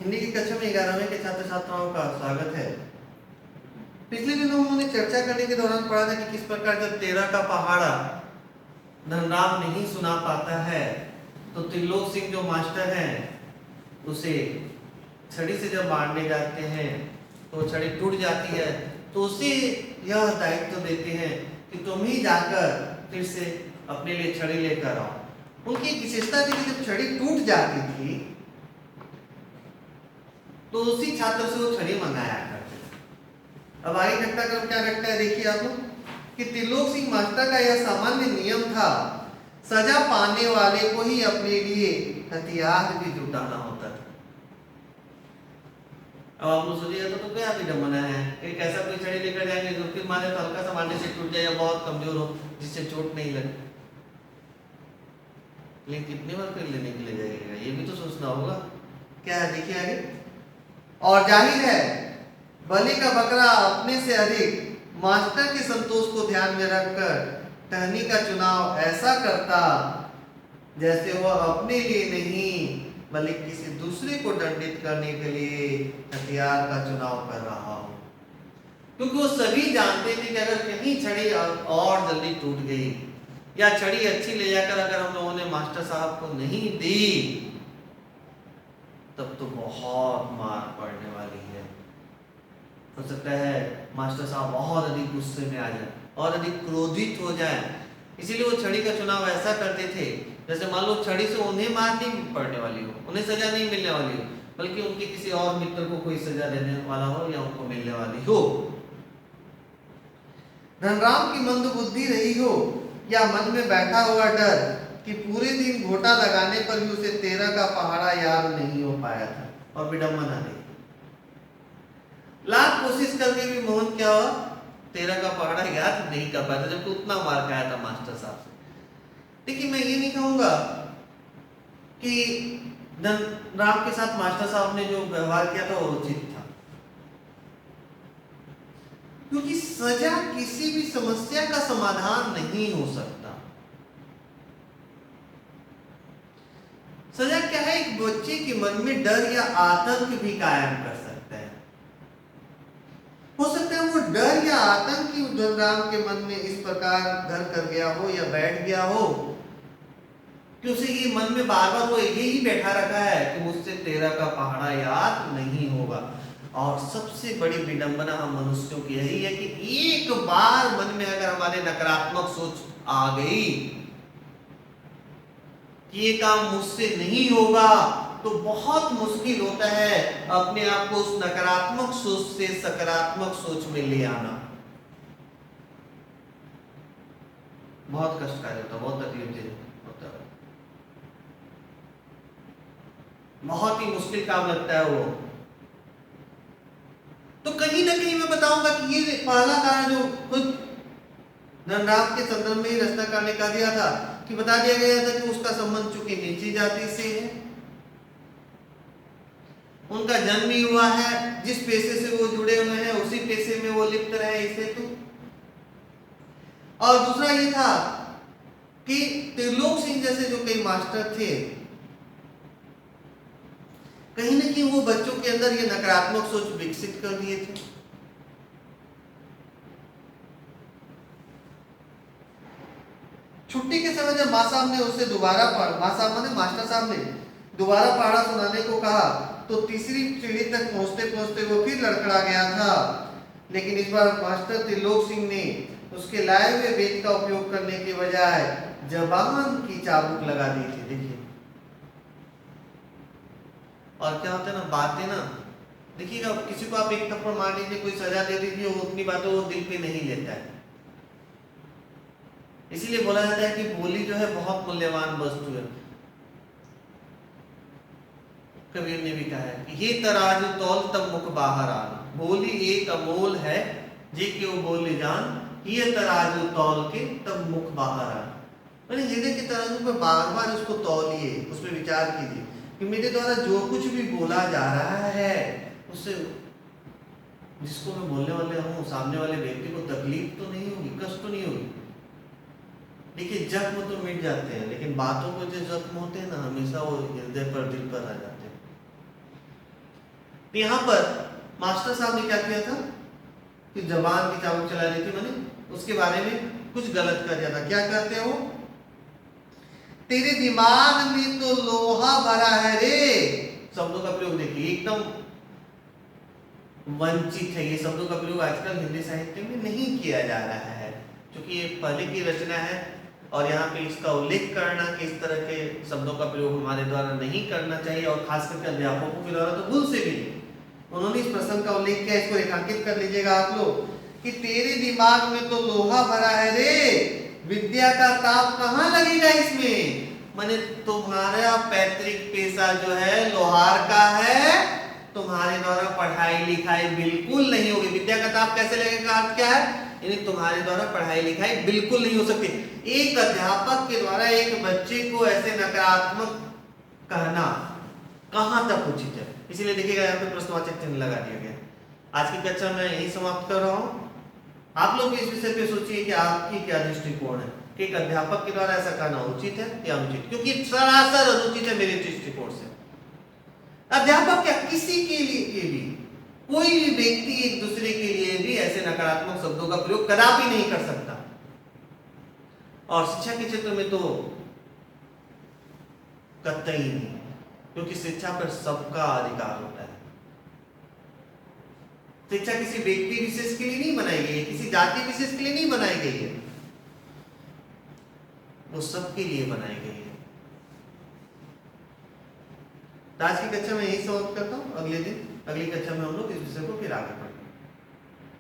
हिंदी की कक्षा में 11वीं के छात्र छात्राओं का स्वागत है। पिछले दिनों उन्होंने चर्चा करने के दौरान पढ़ा था कि किस प्रकार जब 13 का पहाड़ा धनराम नहीं सुना पाता है तो त्रिलोक सिंह जो मास्टर हैं उसे छड़ी से जब मारने जाते हैं तो छड़ी टूट जाती है, तो उसे यह दायित्व देते हैं कि तुम ही जाकर फिर से अपने लिए छड़ी लेकर आओ। उनकी एक विशेषता थी कि जब छड़ी टूट जाती थी तो उसी छात्र से वो छड़ी मंगाया करते थे। अब आगे घटनाक्रम क्या घटता है देखिए आप लोग कि त्रिलोक सिंह मास्टर का यह सामान्य नियम था, सजा पाने वाले को ही अपने लिए हथियार भी जुटाना होता था। अब आप लोग सोचिए तो क्या विडंबना है, एक ऐसा कोई छड़ी लेकर जाएंगे जो फिर माने तो हल्का सा मारने से टूट जाए या बहुत कमजोर हो जिससे चोट नहीं लगे, लेकिन कितने बार फिर लेने के लिए जाएगा ये भी तो सोचना होगा। क्या है देखिए आगे, और जाहिर है बलि का बकरा अपने से अधिक मास्टर के संतोष को ध्यान में रखकर टहनी का चुनाव ऐसा करता जैसे वह अपने लिए नहीं बल्कि किसी दूसरे को दंडित करने के लिए हथियार का चुनाव कर रहा हो, क्योंकि वो सभी जानते थे कि अगर कहीं छड़ी और जल्दी टूट गई या छड़ी अच्छी ले जाकर अगर हम लोगों ने मास्टर साहब को नहीं दी तब तो बहुत मार पड़ने वाली है। हो सकता है मास्टर साहब बहुत अधिक गुस्से में आ जाए और अधिक क्रोधित हो जाए, इसीलिए वो छड़ी का चुनाव ऐसा करते थे जैसे मान लो छड़ी से उन्हें मार नहीं पड़ने वाली हो, उन्हें सजा नहीं मिलने वाली हो, बल्कि उनके किसी और मित्र को कोई सजा देने वाला हो या उनको मिलने वाली हो। धनराम की मंद बुद्धि रही हो या मन में बैठा हुआ डर कि पूरे दिन घोटा लगाने पर भी उसे 13 का पहाड़ा याद नहीं हो पाया था और विडंबना नहीं, लाख कोशिश करके भी मोहन क्या हुआ 13 का पहाड़ा याद नहीं कर पाया था, जबकि उतना मार खाया था मास्टर साहब से। देखिए मैं ये नहीं कहूंगा कि धनराम के साथ मास्टर साहब ने जो व्यवहार किया था वो उचित था, क्योंकि सजा किसी भी समस्या का समाधान नहीं हो सकता। सजा क्या है, एक बच्चे के मन में डर या आतंक भी कायम कर सकता है। हो सकता है वो डर या आतंक ही धनराम के मन में इस प्रकार घर कर गया हो या बैठ गया हो कि उसे ये मन में बार बार वो यही बैठा रखा है कि मुझसे 13 का पहाड़ा याद नहीं होगा। और सबसे बड़ी विडंबना हम मनुष्यों की यही है कि एक बार मन में अगर हमारे नकारात्मक सोच आ गई कि ये काम मुझसे नहीं होगा तो बहुत मुश्किल होता है अपने आप को उस नकारात्मक सोच से सकारात्मक सोच में ले आना। बहुत कष्टकारी होता, बहुत तकलीफ होता है, बहुत ही मुश्किल काम लगता है वो। तो कहीं ना कहीं मैं बताऊंगा कि ये पहला कारण जो खुद धनराम के संदर्भ में ही रचनाकार ने कह दिया था कि बता दिया गया था कि उसका संबंध चूंकि नीची जाति से है, उनका जन्म ही हुआ है, जिस पेशे से वो जुड़े हुए हैं उसी पेशे में वो लिप्त रहे इस हेतु। और दूसरा ये था कि त्रिलोक सिंह जैसे जो कई मास्टर थे कहीं ना कहीं वो बच्चों के अंदर ये नकारात्मक सोच विकसित कर दिए थे। छुट्टी के समय जब मां साहब ने उसे दोबारा मास्टर साहब ने दोबारा पहाड़ा सुनाने को कहा तो तीसरी सीढ़ी तक पहुंचते पहुंचते वो फिर लड़खड़ा गया था, लेकिन इस बार मास्टर त्रिलोक सिंह ने उसके लाए हुए बेत का उपयोग करने के बजाय जबान की चाबुक लगा दी थी। देखिए और क्या होता है ना, बातें ना देखिएगा, किसी को आप एक थप्पड़ मार दीजिए, कोई सजा दे दीजिए, वो उतनी बातों वो दिल पे नहीं लेता है। इसीलिए बोला जाता है कि बोली जो है बहुत मूल्यवान वस्तु है। कबीर ने भी कहा है कि ये तराजू तौल तब मुख बाहर आना, बोली एक अमोल है जे के वो बोले जान, ये तराजू तौल के तब मुख बाहर आना। मैंने हृदय के तराजू पर बार बार उसको तौलिए, उस पर विचार कीजिए कि मेरे द्वारा जो कुछ भी बोला जा रहा है उससे जिसको मैं बोलने वाले हूँ सामने वाले व्यक्ति को तकलीफ तो नहीं होगी, कष्ट तो नहीं होगी। देखिए जख्म तो मिट जाते हैं, लेकिन बातों को जो जख्म होते हैं ना हमेशा वो हृदय पर दिल पर आ जाते हैं। तो यहाँ पर मास्टर साहब ने क्या किया था कि जबान की चाबुक चला रही थी, मैंने उसके बारे में कुछ गलत कर दिया था। क्या कहते हो, तेरे दिमाग में तो लोहा भरा है रे। शब्दों का प्रयोग देखिए एकदम वंचित है, ये शब्दों का प्रयोग आजकल हिंदी साहित्य में नहीं किया जा रहा है, क्योंकि ये पहले की रचना है और यहाँ पे इसका उल्लेख करना कि इस तरह के शब्दों का प्रयोग हमारे द्वारा नहीं करना चाहिए, और खास करके अध्यापकों के द्वारा तो भूल से भी नहीं। उन्होंने इस प्रसंग का उल्लेख किया, इसको रेखांकित कर लीजिएगा आप लोग कि तेरे दिमाग में तो लोहा भरा है रे, विद्या का ताप कहाँ लगेगा इसमें। माने तुम्हारा पैतृक पेशा जो है लोहार का है, तुम्हारे द्वारा पढ़ाई लिखाई बिल्कुल नहीं होगी। विद्या का ताप कैसे लगेगा, अर्थ क्या है, यानी तुम्हारे द्वारा पढ़ाई लिखाई बिल्कुल नहीं हो सकती। एक अध्यापक के द्वारा एक बच्चे को ऐसे नकारात्मक कहना कहाँ तक उचित है। इसीलिए देखिएगा यहाँ पे प्रश्नवाचक चिन्ह लगा दिया गया। आज की कक्षा में यही समाप्त कर रहा हूँ। आप लोग इस विषय पे सोचिए कि आपकी क्या दृष्टिकोण है कि एक अध्यापक के द्वारा ऐसा करना उचित है या अनुचित, क्योंकि सरासर अनुचित है मेरे दृष्टिकोण से। अध्यापक क्या, किसी के लिए भी, कोई भी व्यक्ति एक दूसरे के लिए भी ऐसे नकारात्मक शब्दों का प्रयोग कदापि नहीं कर सकता। और शिक्षा के क्षेत्र में तो कतई नहीं, क्योंकि शिक्षा पर सबका अधिकार होता है। शिक्षा किसी व्यक्ति विशेष के लिए नहीं बनाई गई है, किसी जाति विशेष के लिए नहीं बनाई गई है, वो सबके लिए बनाई गई है। आज की कक्षा में यही समाप्त करता हूँ। अगले दिन अगली कक्षा में हम लोग इस विषय को फिर आगे